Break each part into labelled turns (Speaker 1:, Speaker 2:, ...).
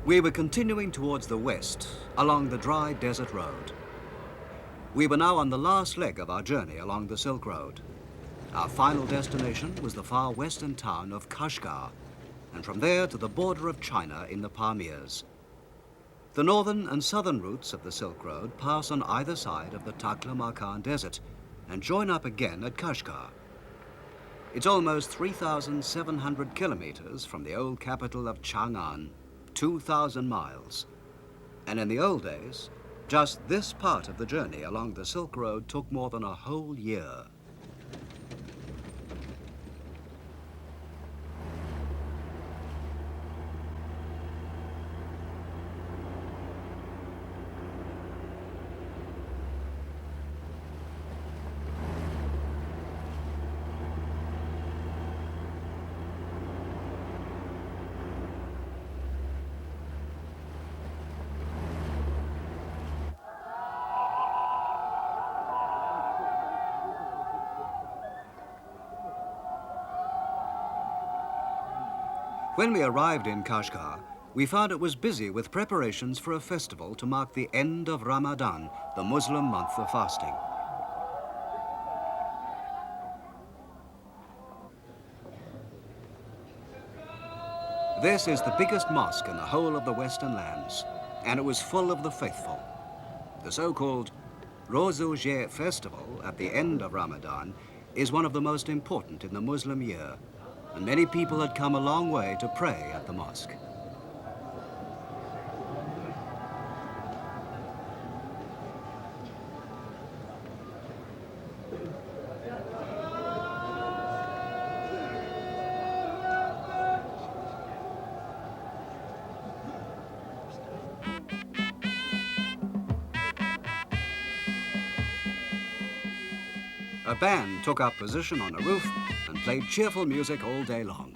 Speaker 1: We were continuing towards the west along the dry desert road. We were now on the last leg of our journey along the Silk Road. Our final destination was the far western town of Kashgar, and from there to the border of China in the Pamirs. The northern and southern routes of the Silk Road pass on either side of the Taklamakan Desert and join up again at Kashgar. It's almost 3,700 kilometers from the old capital of Chang'an, 2,000 miles. And in the old days, just this part of the journey along the Silk Road took more than a whole year. When we arrived in Kashgar, we found it was busy with preparations for a festival to mark the end of Ramadan, the Muslim month of fasting. This is the biggest mosque in the whole of the Western lands, and it was full of the faithful. The so-called Rosh festival at the end of Ramadan is one of the most important in the Muslim year, and many people had come a long way to pray at the mosque. A band took up position on a roof and played cheerful music all day long.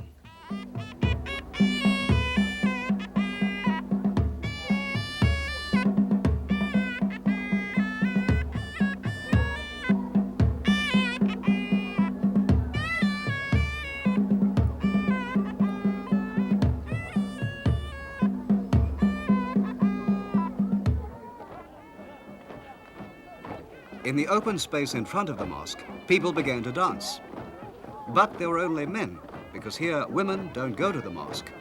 Speaker 1: In the open space in front of the mosque, people began to dance. But they were only men, because here women don't go to the mosque,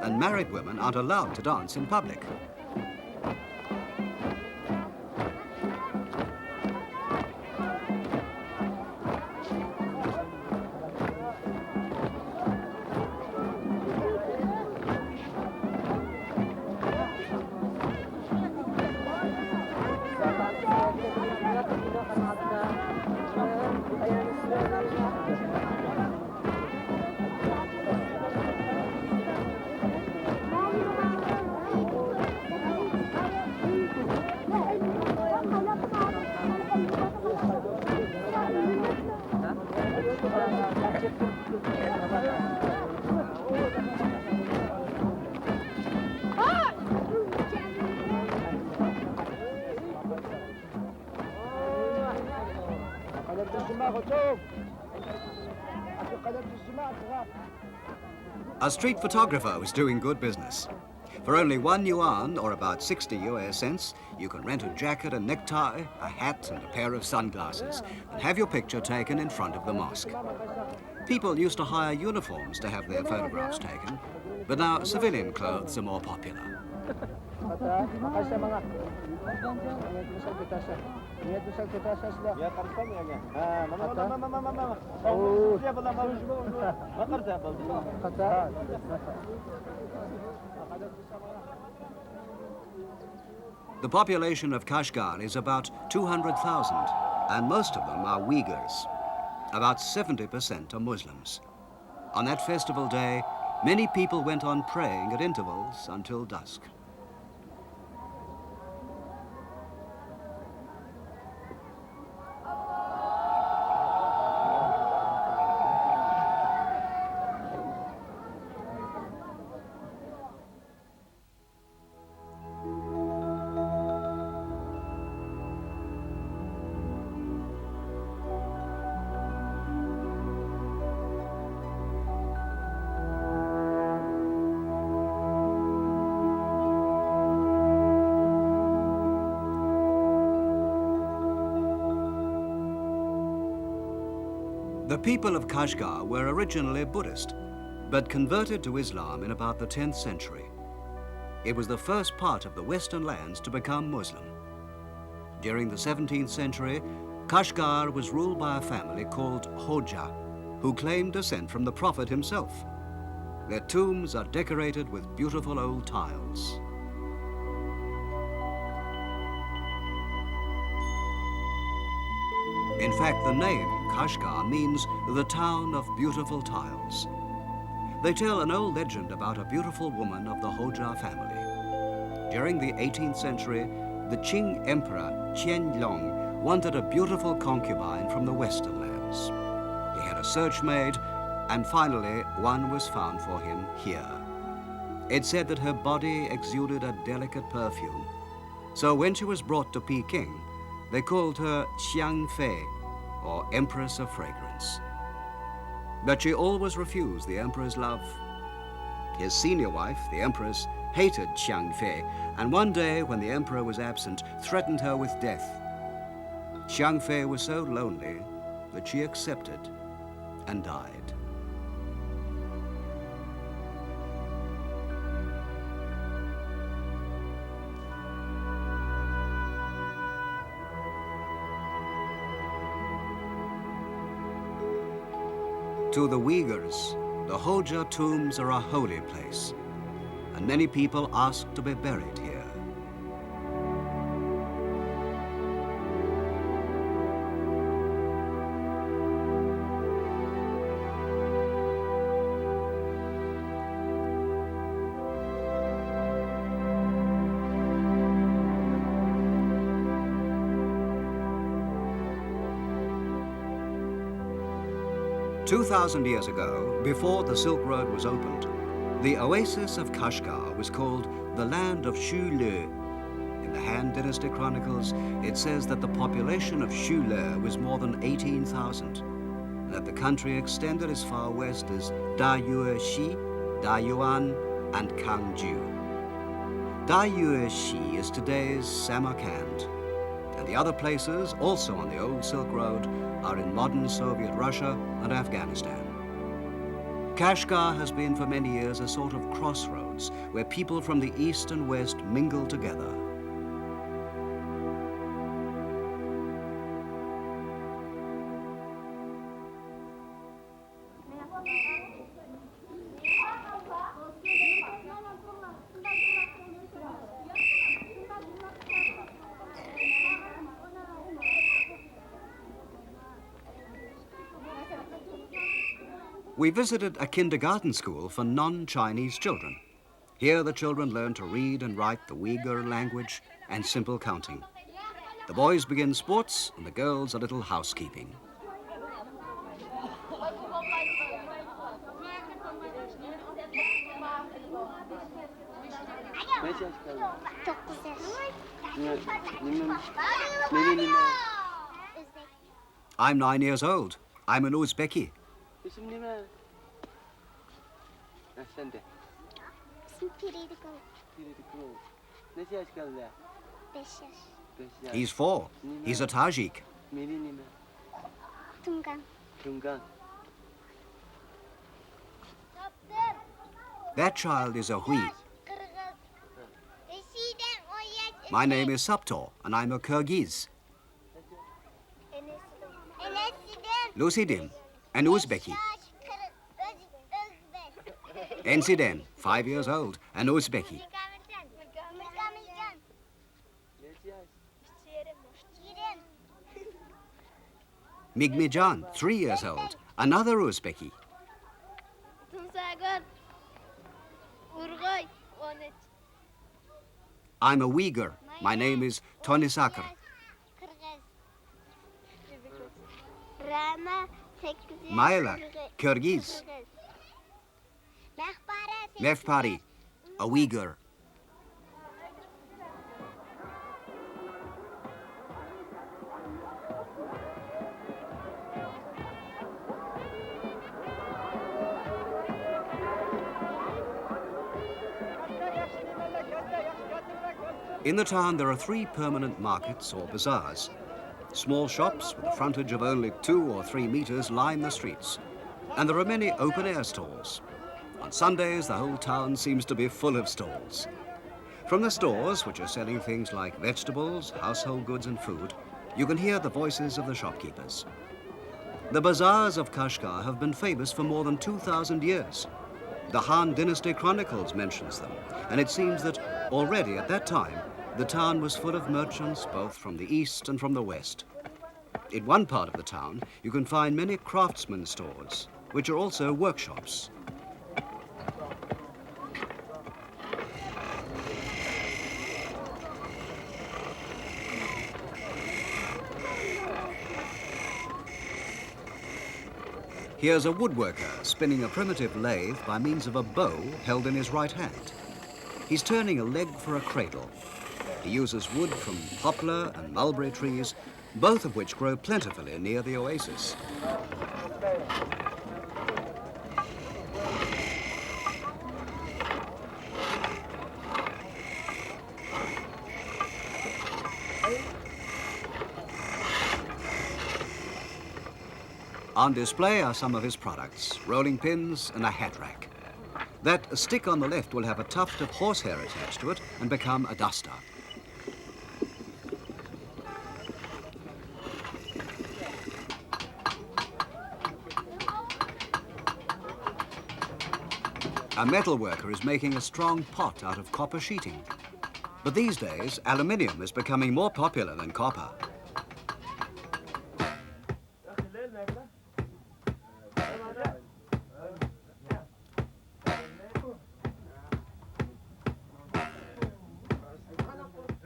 Speaker 1: and married women aren't allowed to dance in public. A street photographer was doing good business. For only 1 yuan, or about 60 US cents, you can rent a jacket, a necktie, a hat, and a pair of sunglasses, and have your picture taken in front of the mosque. People used to hire uniforms to have their photographs taken, but now civilian clothes are more popular. The population of Kashgar is about 200,000, and most of them are Uyghurs. About 70% are Muslims. On that festival day, many people went on praying at intervals until dusk. The people of Kashgar were originally Buddhist, but converted to Islam in about the 10th century. It was the first part of the Western lands to become Muslim. During the 17th century, Kashgar was ruled by a family called Hoja, who claimed descent from the Prophet himself. Their tombs are decorated with beautiful old tiles. In fact, the name Kashgar means the town of beautiful tiles. They tell an old legend about a beautiful woman of the Hoja family. During the 18th century, the Qing Emperor Qianlong wanted a beautiful concubine from the Western lands. He had a search made, and finally one was found for him here. It said that her body exuded a delicate perfume. So when she was brought to Peking, they called her Xiang Fei, or Empress of Fragrance. But she always refused the emperor's love. His senior wife, the empress, hated Xiang Fei, and one day when the emperor was absent, threatened her with death. Xiang Fei was so lonely that she accepted and died. To the Uyghurs, the Hoja tombs are a holy place, and many people ask to be buried here. "2,000 years ago, before the Silk Road was opened, the oasis of Kashgar was called the land of Shule. In the Han Dynasty Chronicles, it says that the population of Shule was more than 18,000, and that the country extended as far west as Dayueshi, Dayuan, and Kangju. Dayueshi is today's Samarkand, and the other places, also on the old Silk Road, are in modern Soviet Russia and Afghanistan. Kashgar has been for many years a sort of crossroads where people from the east and west mingle together. We visited a kindergarten school for non-Chinese children. Here the children learn to read and write the Uyghur language and simple counting. The boys begin sports and the girls a little housekeeping. I'm 9 years old. I'm an Uzbeki.
Speaker 2: İsim ne mi? Sen de.
Speaker 3: İsim Piridikul.
Speaker 2: Piridikul. Ne yaş kaldı?
Speaker 3: 5 yaş.
Speaker 1: He's 4. He's a Tajik.
Speaker 2: Meri ne mi?
Speaker 3: Tungan.
Speaker 2: Tungan.
Speaker 1: That child is a Hui. My name is Saptor, and I'm a Kyrgyz. Lusidim, an Uzbeki. Ensiden, 5 years old, an Uzbeki. Migmijan, 3 years old, another Uzbeki. I'm a Uyghur. My name is Tonisakar. Mayla, Kyrgyz. Mefpari, a Uyghur. In the town, there are 3 permanent markets or bazaars. Small shops with a frontage of only 2 or 3 meters line the streets. And there are many open-air stalls. On Sundays, the whole town seems to be full of stalls. From the stores, which are selling things like vegetables, household goods and food, you can hear the voices of the shopkeepers. The bazaars of Kashgar have been famous for more than 2,000 years. The Han Dynasty Chronicles mentions them, and it seems that already at that time, the town was full of merchants both from the east and from the west. In one part of the town, you can find many craftsman stores, which are also workshops. Here's a woodworker spinning a primitive lathe by means of a bow held in his right hand. He's turning a leg for a cradle. He uses wood from poplar and mulberry trees, both of which grow plentifully near the oasis. On display are some of his products, rolling pins and a hat rack. That stick on the left will have a tuft of horsehair attached to it and become a duster. A metal worker is making a strong pot out of copper sheeting. But these days, aluminium is becoming more popular than copper.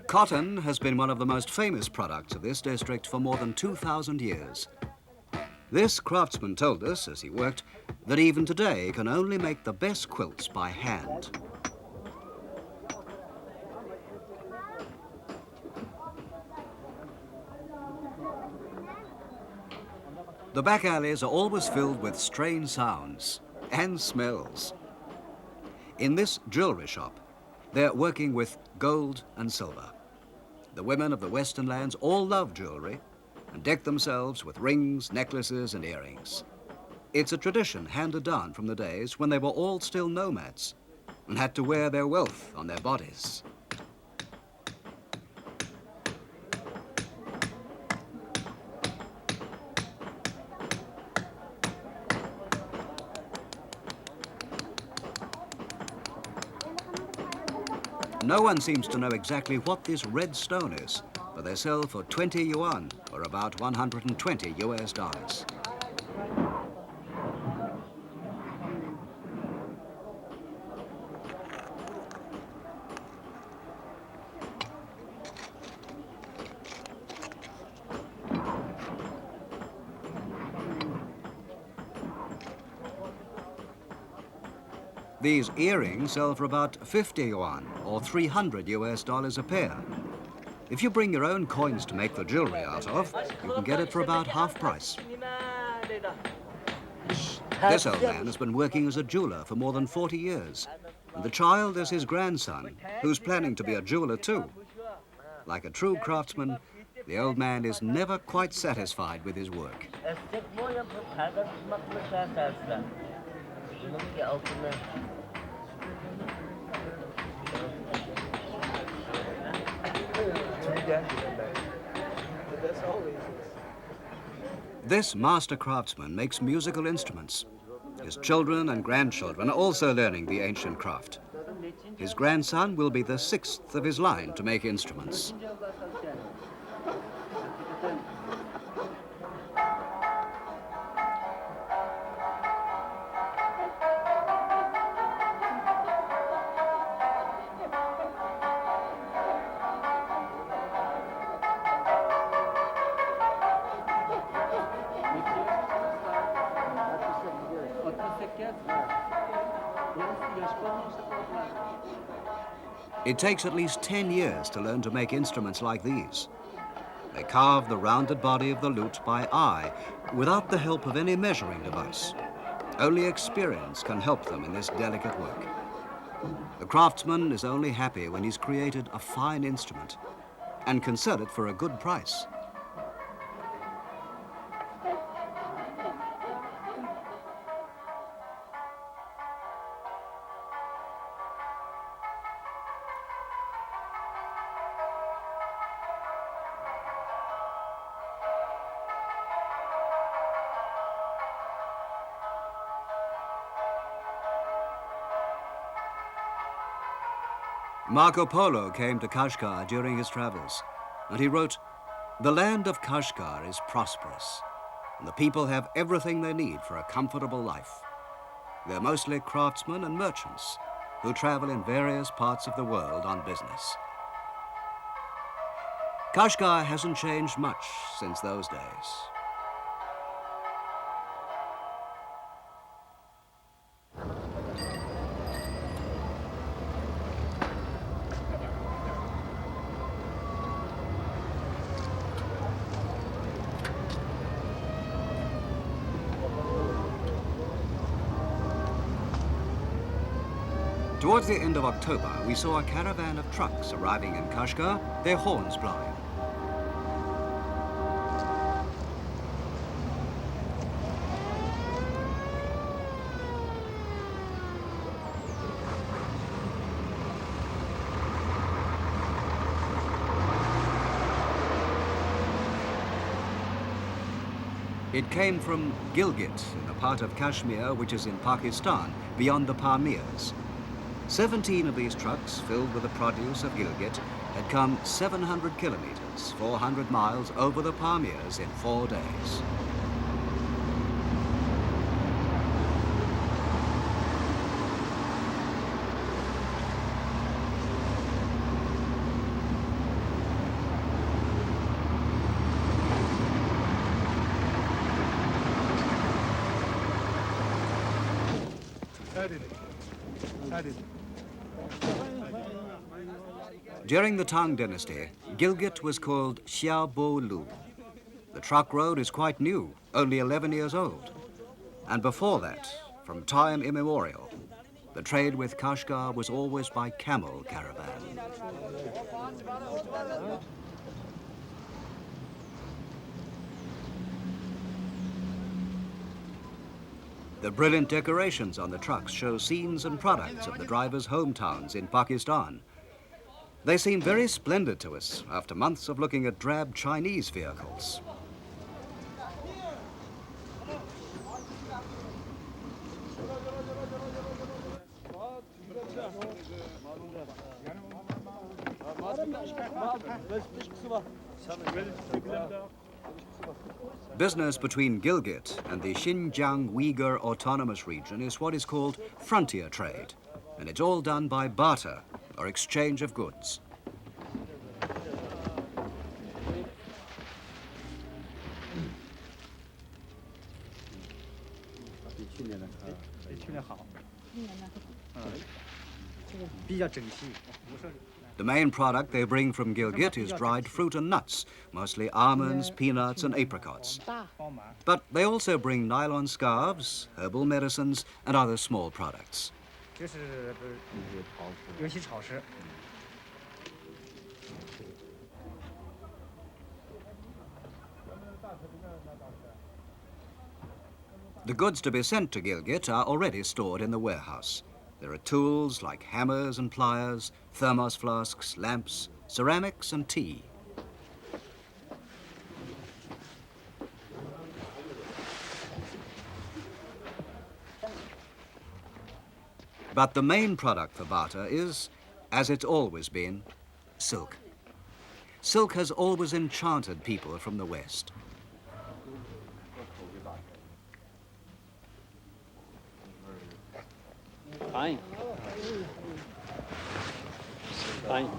Speaker 1: Cotton has been one of the most famous products of this district for more than 2,000 years. This craftsman told us, as he worked, that even today he can only make the best quilts by hand. The back alleys are always filled with strange sounds and smells. In this jewelry shop, they're working with gold and silver. The women of the Western lands all love jewelry and deck themselves with rings, necklaces, and earrings. It's a tradition handed down from the days when they were all still nomads and had to wear their wealth on their bodies. No one seems to know exactly what this red stone is, but they sell for 20 yuan, or about 120 US dollars. These earrings sell for about 50 yuan, or 300 US dollars a pair. If you bring your own coins to make the jewelry out of, you can get it for about half price. This old man has been working as a jeweler for more than 40 years. And the child is his grandson, who's planning to be a jeweler too. Like a true craftsman, the old man is never quite satisfied with his work. This master craftsman makes musical instruments. His children and grandchildren are also learning the ancient craft. His grandson will be the 6th of his line to make instruments. It takes at least 10 years to learn to make instruments like these. They carve the rounded body of the lute by eye, without the help of any measuring device. Only experience can help them in this delicate work. The craftsman is only happy when he's created a fine instrument and can sell it for a good price. Marco Polo came to Kashgar during his travels, and he wrote, "The land of Kashgar is prosperous, and the people have everything they need for a comfortable life. They're mostly craftsmen and merchants who travel in various parts of the world on business." Kashgar hasn't changed much since those days. Towards the end of October, we saw a caravan of trucks arriving in Kashgar, their horns blowing. It came from Gilgit, in the part of Kashmir which is in Pakistan, beyond the Pamirs. 17 of these trucks, filled with the produce of Gilgit, had come 700 kilometers, 400 miles over the Pamirs in 4 days. During the Tang dynasty, Gilgit was called Xiaobolu. The truck road is quite new, only 11 years old. And before that, from time immemorial, the trade with Kashgar was always by camel caravan. The brilliant decorations on the trucks show scenes and products of the drivers' hometowns in Pakistan. They seem very splendid to us after months of looking at drab Chinese vehicles. Business between Gilgit and the Xinjiang Uyghur Autonomous Region is what is called frontier trade, and it's all done by barter, or exchange of goods. The main product they bring from Gilgit is dried fruit and nuts, mostly almonds, peanuts, and apricots. But they also bring nylon scarves, herbal medicines, and other small products. The goods to be sent to Gilgit are already stored in the warehouse. There are tools like hammers and pliers, thermos flasks, lamps, ceramics, and tea. But the main product for barter is, as it's always been, silk. Silk has always enchanted people from the West.
Speaker 2: Fine. Fine.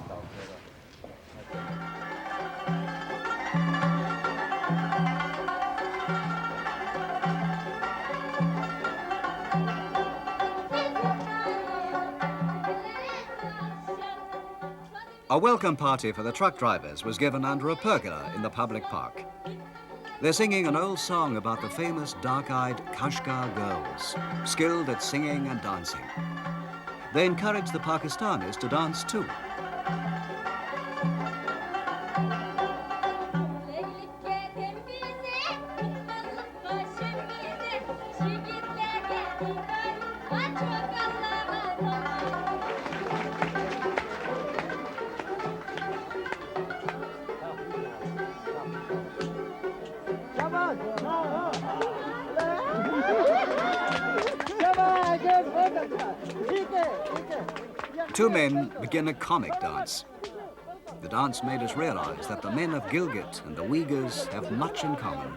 Speaker 1: A welcome party for the truck drivers was given under a pergola in the public park. They're singing an old song about the famous dark-eyed Kashgar girls, skilled at singing and dancing. They encourage the Pakistanis to dance too. Two men begin a comic dance. The dance made us realize that the men of Gilgit and the Uyghurs have much in common.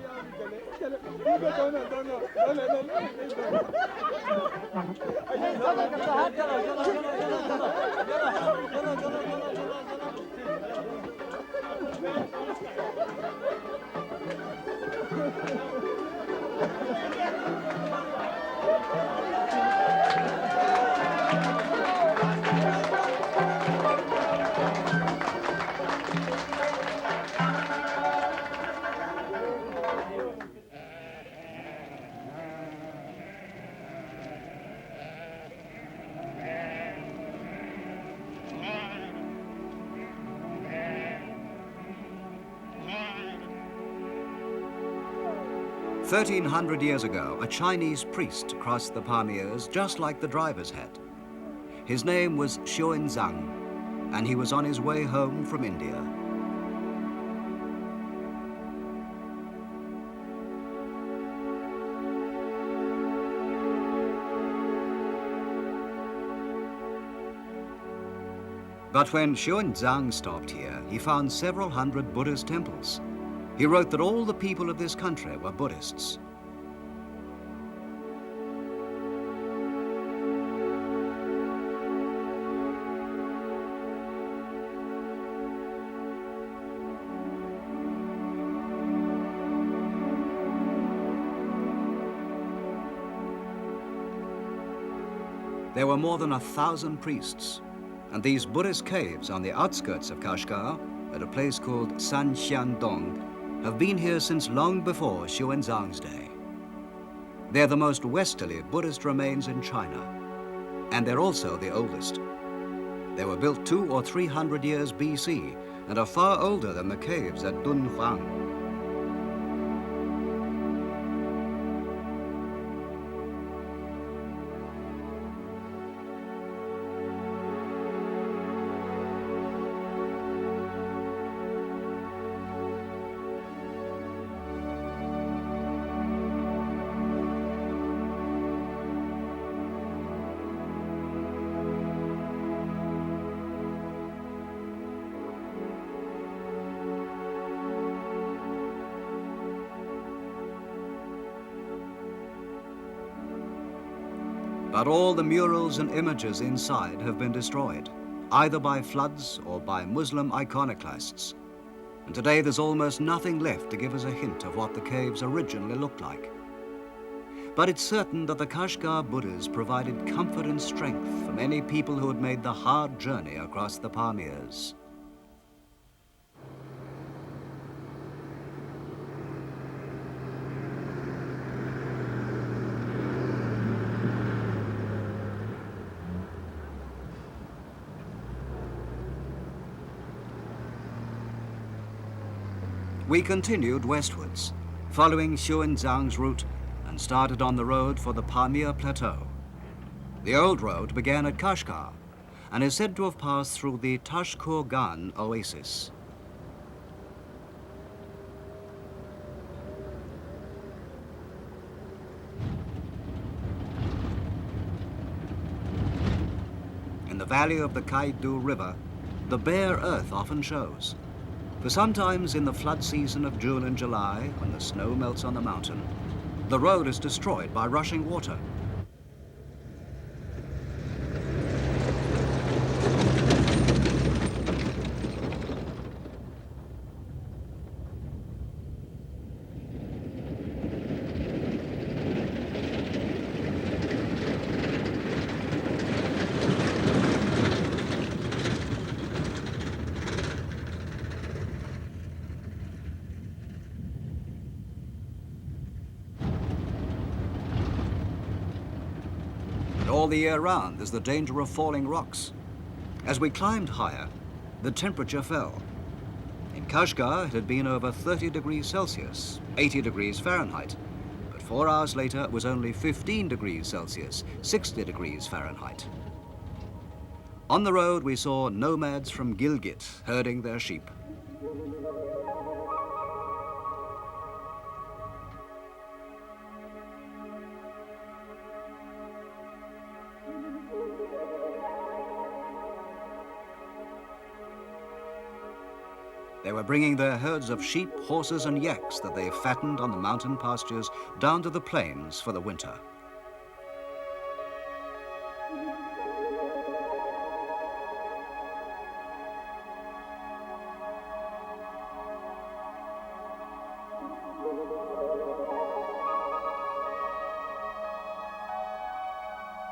Speaker 1: "1,300 years ago, a Chinese priest crossed the Pamirs just like the drivers had. His name was Xuanzang, and he was on his way home from India. But when Xuanzang stopped here, he found several hundred Buddhist temples. He wrote that all the people of this country were Buddhists. There were more than 1,000 priests, and these Buddhist caves on the outskirts of Kashgar, at a place called Sanxiandong, have been here since long before Xuanzang's day. They're the most westerly Buddhist remains in China, and they're also the oldest. They were built 200 or 300 years BC and are far older than the caves at Dunhuang. But all the murals and images inside have been destroyed, either by floods or by Muslim iconoclasts. And today there's almost nothing left to give us a hint of what the caves originally looked like. But it's certain that the Kashgar Buddhas provided comfort and strength for many people who had made the hard journey across the Pamirs. We continued westwards, following Xuanzang's route, and started on the road for the Pamir Plateau. The old road began at Kashgar and is said to have passed through the Tashkurgan oasis. In the valley of the Kaidu River, the bare earth often shows. For sometimes in the flood season of June and July, when the snow melts on the mountain, the road is destroyed by rushing water. All the year round, there's the danger of falling rocks. As we climbed higher, the temperature fell. In Kashgar, it had been over 30 degrees Celsius, 80 degrees Fahrenheit. But 4 hours later, it was only 15 degrees Celsius, 60 degrees Fahrenheit. On the road, we saw nomads from Gilgit herding their sheep. They were bringing their herds of sheep, horses, and yaks that they fattened on the mountain pastures down to the plains for the winter.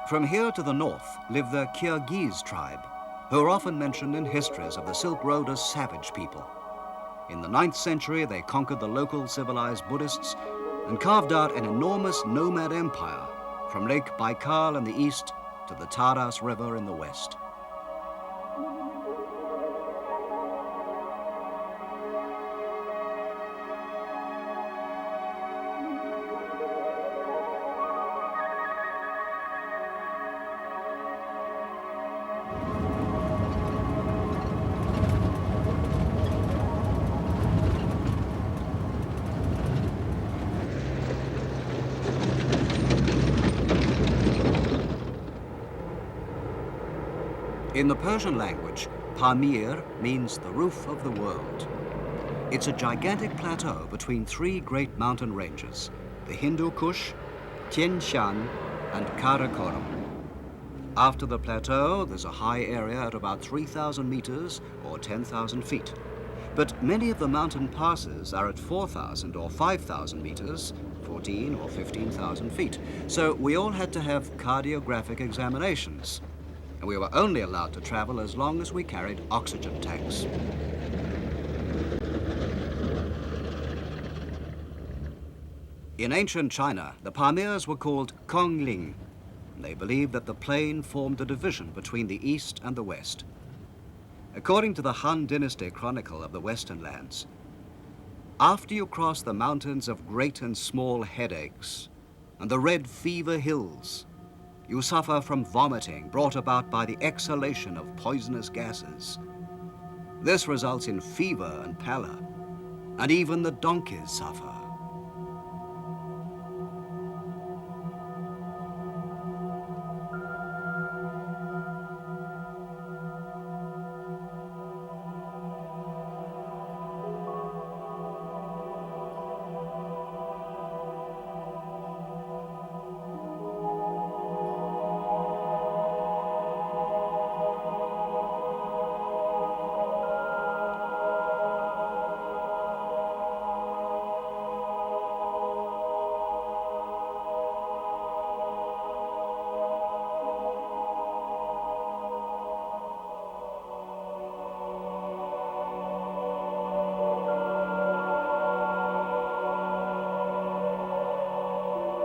Speaker 1: From here to the north live the Kyrgyz tribe, who are often mentioned in histories of the Silk Road as savage people. In the 9th century, they conquered the local civilized Buddhists and carved out an enormous nomad empire from Lake Baikal in the east to the Taras River in the west. In the Persian language, Pamir means the roof of the world. It's a gigantic plateau between 3 great mountain ranges, the Hindu Kush, Tian Shan, and Karakoram. After the plateau, there's a high area at about 3,000 meters or 10,000 feet. But many of the mountain passes are at 4,000 or 5,000 meters, 14 or 15,000 feet. So we all had to have cardiographic examinations. And we were only allowed to travel as long as we carried oxygen tanks. In ancient China, the Pamirs were called Kongling. They believed that the plain formed a division between the east and the west. According to the Han Dynasty Chronicle of the Western Lands, after you cross the mountains of great and small headaches and the red fever hills, you suffer from vomiting brought about by the exhalation of poisonous gases. This results in fever and pallor, and even the donkeys suffer.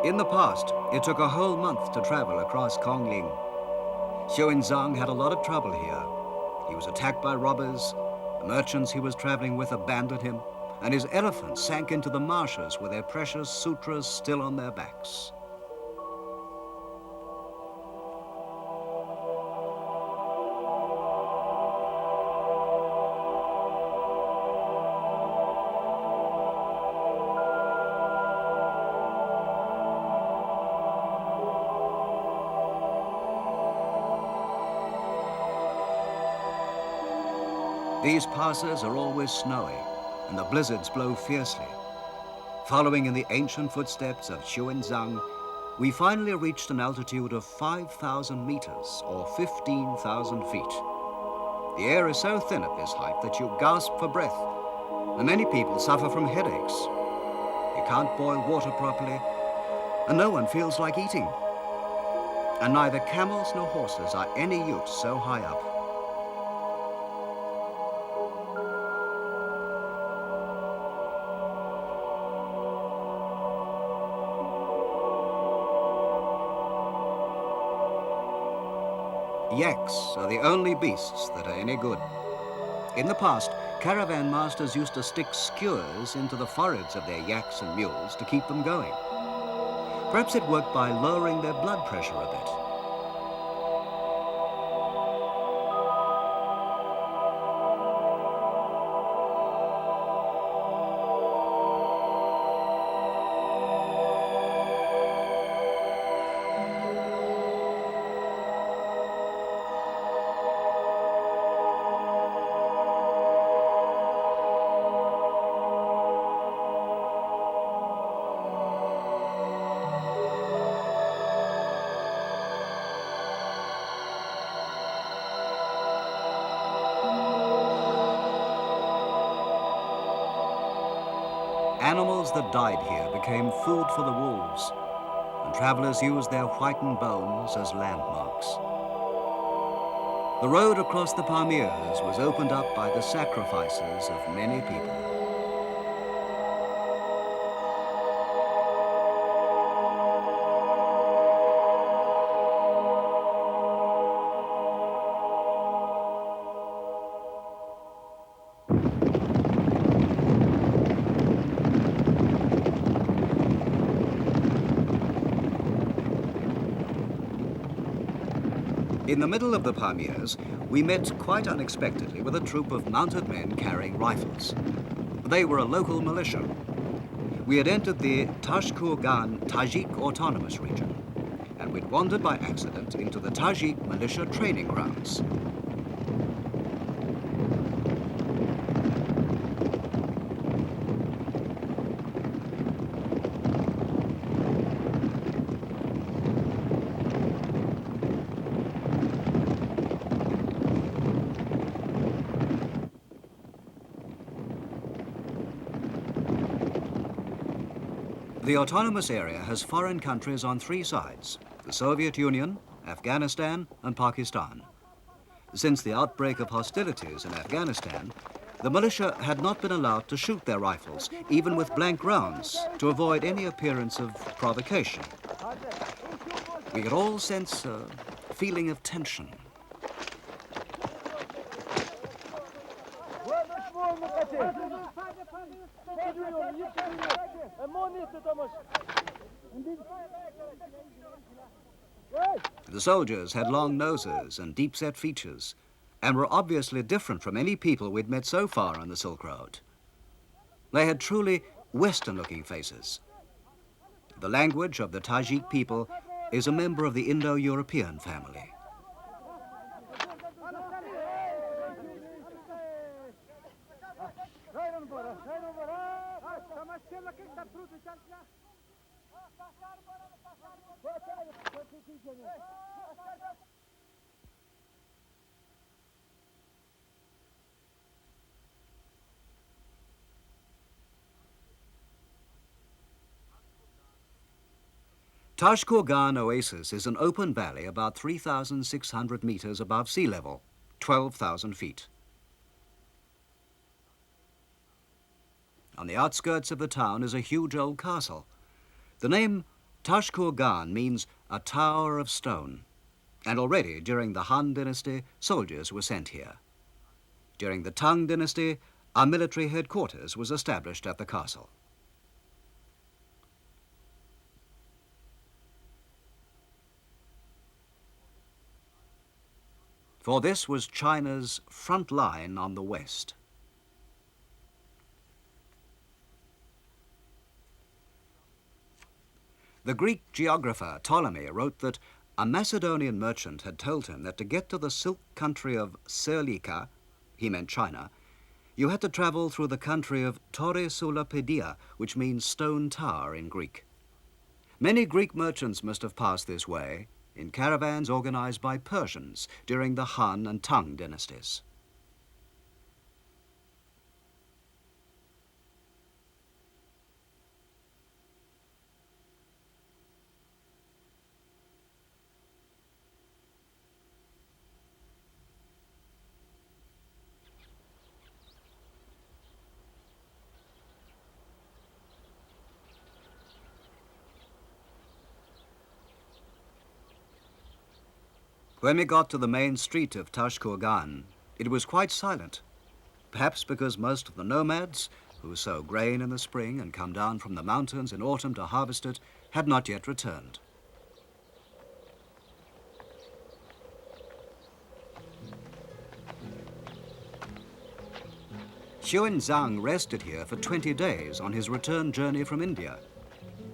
Speaker 1: In the past, it took a whole month to travel across Kongling. Xuanzang had a lot of trouble here. He was attacked by robbers, the merchants he was traveling with abandoned him, and his elephants sank into the marshes with their precious sutras still on their backs. These passes are always snowy, and the blizzards blow fiercely. Following in the ancient footsteps of Xuanzang, we finally reached an altitude of 5,000 meters, or 15,000 feet. The air is so thin at this height that you gasp for breath, and many people suffer from headaches. You can't boil water properly, and no one feels like eating. And neither camels nor horses are any use so high up. Yaks are the only beasts that are any good. In the past, caravan masters used to stick skewers into the foreheads of their yaks and mules to keep them going. Perhaps it worked by lowering their blood pressure a bit. Animals that died here became food for the wolves, and travelers used their whitened bones as landmarks. The road across the Pamirs was opened up by the sacrifices of many people. In the middle of the Pamirs, we met quite unexpectedly with a troop of mounted men carrying rifles. They were a local militia. We had entered the Tashkurgan Tajik Autonomous Region, and we'd wandered by accident into the Tajik militia training grounds. The autonomous area has foreign countries on three sides: the Soviet Union, Afghanistan, and Pakistan. Since the outbreak of hostilities in Afghanistan, the militia had not been allowed to shoot their rifles, even with blank rounds, to avoid any appearance of provocation. We could all sense a feeling of tension. The soldiers had long noses and deep-set features, and were obviously different from any people we'd met so far on the Silk Road. They had truly Western-looking faces. The language of the Tajik people is a member of the Indo-European family. Tashkurgan Oasis is an open valley about 3,600 meters above sea level, 12,000 feet. On the outskirts of the town is a huge old castle. The name Tashkurgan means a tower of stone, and already during the Han dynasty, soldiers were sent here. During the Tang dynasty, our military headquarters was established at the castle. For this was China's front line on the west. The Greek geographer Ptolemy wrote that a Macedonian merchant had told him that to get to the silk country of Serlika, he meant China, you had to travel through the country of Torre sulla Pedia, which means stone tower in Greek. Many Greek merchants must have passed this way in caravans organized by Persians during the Han and Tang dynasties. When we got to the main street of Tashkurgan, it was quite silent, perhaps because most of the nomads, who sow grain in the spring and come down from the mountains in autumn to harvest it, had not yet returned. Xuanzang rested here for 20 days on his return journey from India.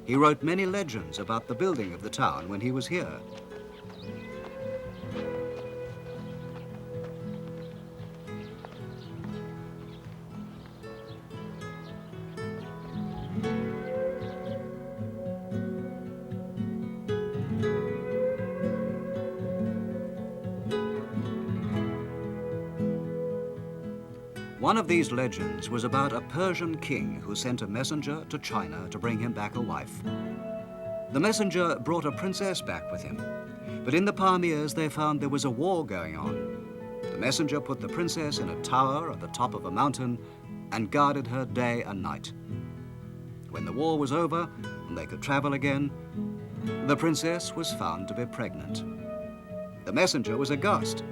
Speaker 1: He wrote many legends about the building of the town when he was here. One of these legends was about a Persian king who sent a messenger to China to bring him back a wife. The messenger brought a princess back with him, but in the Pamirs they found there was a war going on. The messenger put the princess in a tower at the top of a mountain and guarded her day and night. When the war was over and they could travel again, the princess was found to be pregnant. The messenger was aghast,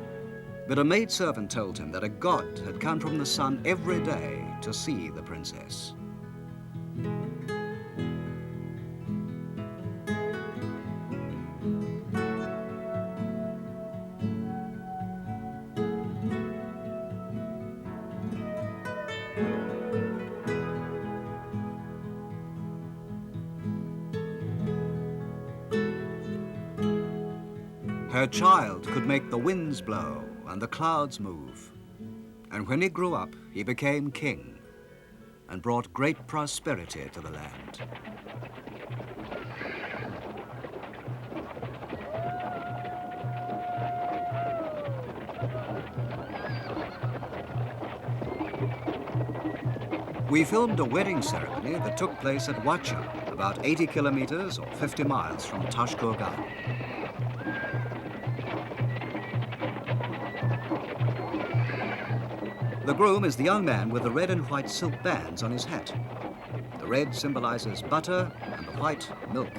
Speaker 1: but a maidservant told him that a god had come from the sun every day to see the princess. Her child could make the winds blow and the clouds move. And when he grew up, he became king and brought great prosperity to the land. We filmed a wedding ceremony that took place at Wacha, about 80 kilometers or 50 miles from Tashkurgan. The groom is the young man with the red and white silk bands on his hat. The red symbolizes butter and the white, milk,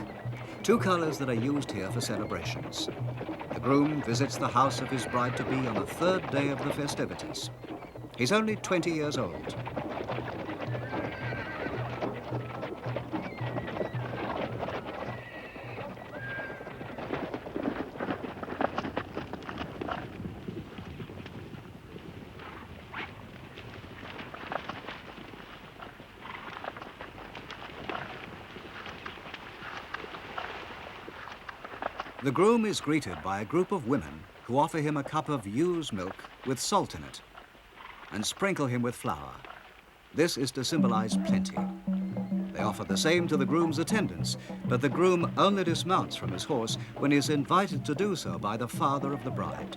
Speaker 1: two colors that are used here for celebrations. The groom visits the house of his bride-to-be on the third day of the festivities. He's only 20 years old. The groom is greeted by a group of women who offer him a cup of ewe's milk with salt in it and sprinkle him with flour. This is to symbolize plenty. They offer the same to the groom's attendants, but the groom only dismounts from his horse when he is invited to do so by the father of the bride.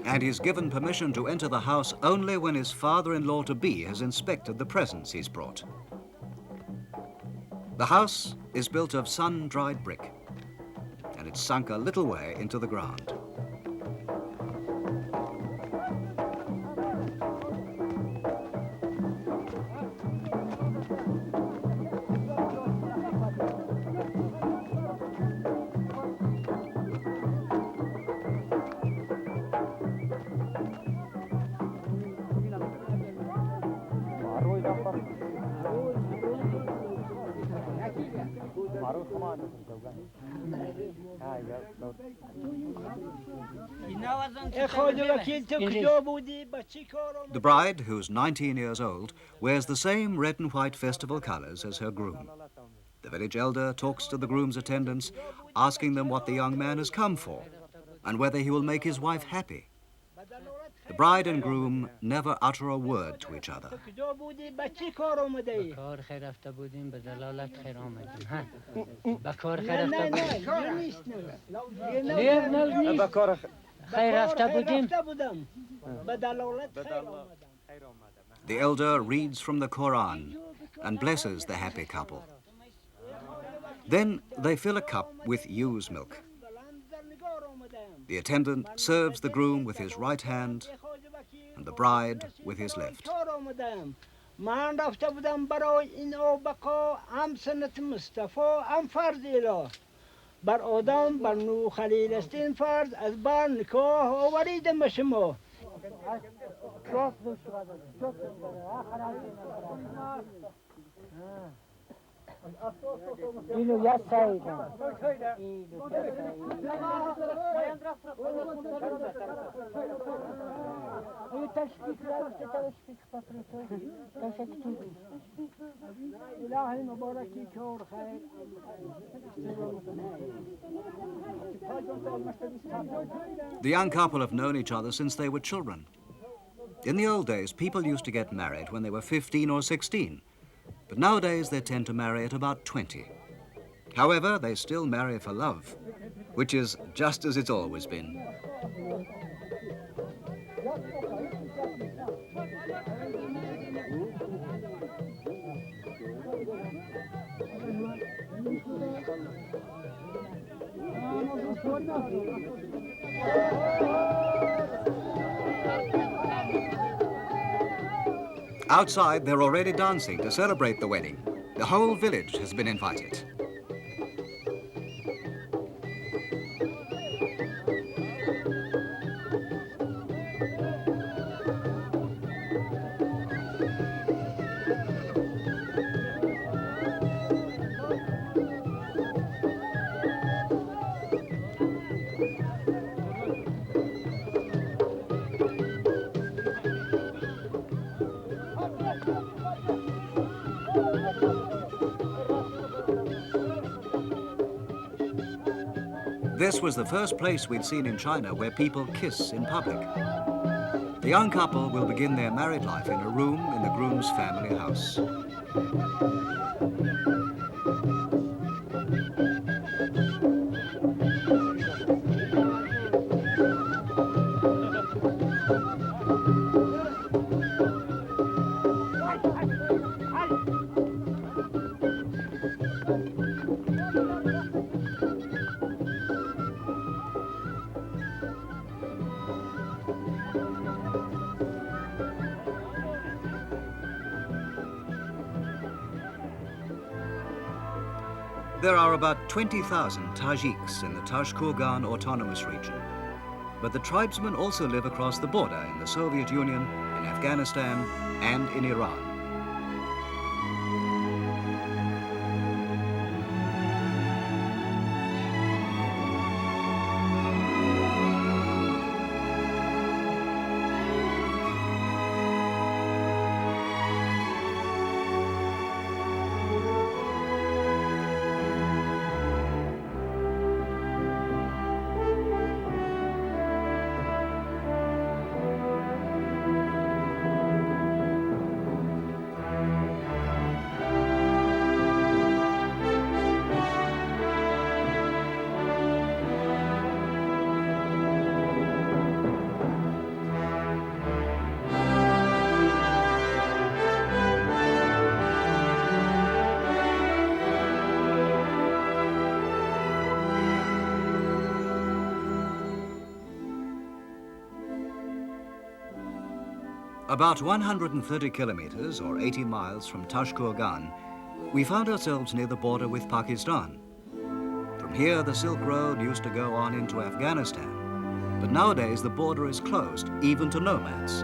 Speaker 1: And he's given permission to enter the house only when his father-in-law-to-be has inspected the presents he's brought. The house is built of sun-dried brick, and it's sunk a little way into the ground. The bride, who's 19 years old, wears the same red and white festival colors as her groom. The village elder talks to the groom's attendants, asking them what the young man has come for and whether he will make his wife happy. The bride and groom never utter a word to each other. The elder reads from the Quran and blesses the happy couple. Then they fill a cup with ewe's milk. The attendant serves the groom with his right hand and the bride with his left.
Speaker 4: من رفته بودم برای این او بقا هم سنت مصطفی هم فرض اله بر آدم بر نو خلیل است این فرض از بر نکاح آوریدم به شما اینو یاد سایدم اینو
Speaker 1: The young couple have known each other since they were children. In the old days, people used to get married when they were 15 or 16, but nowadays they tend to marry at about 20. However, they still marry for love, which is just as it's always been. Outside, they're already dancing to celebrate the wedding. The whole village has been invited. This was the first place we'd seen in China where people kiss in public. The young couple will begin their married life in a room in the groom's family house. There are about 20,000 Tajiks in the Tashkurgan Autonomous Region. But the tribesmen also live across the border in the Soviet Union, in Afghanistan, and in Iran. About 130 kilometers or 80 miles from Tashkurgan, we found ourselves near the border with Pakistan. From here, the Silk Road used to go on into Afghanistan, but nowadays the border is closed, even to nomads.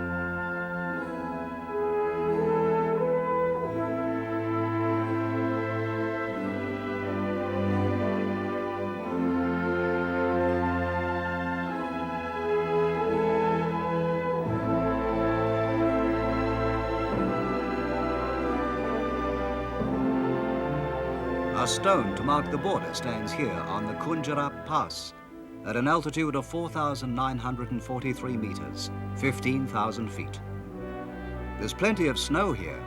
Speaker 1: A stone to mark the border stands here on the Kunjarap Pass at an altitude of 4,943 meters, 15,000 feet. There's plenty of snow here,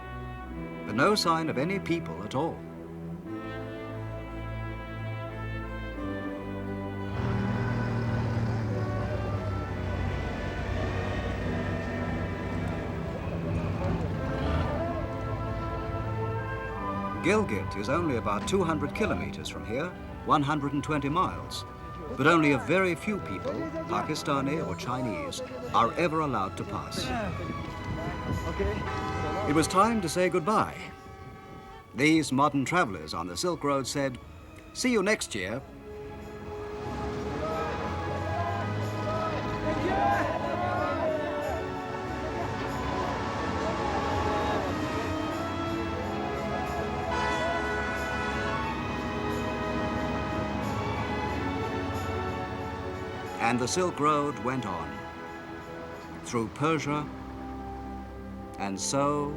Speaker 1: but no sign of any people at all. Gilgit is only about 200 kilometers from here, 120 miles. But only a very few people, Pakistani or Chinese, are ever allowed to pass. It was time to say goodbye. These modern travelers on the Silk Road said, "See you next year." And the Silk Road went on, through Persia, And so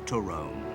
Speaker 1: to Rome.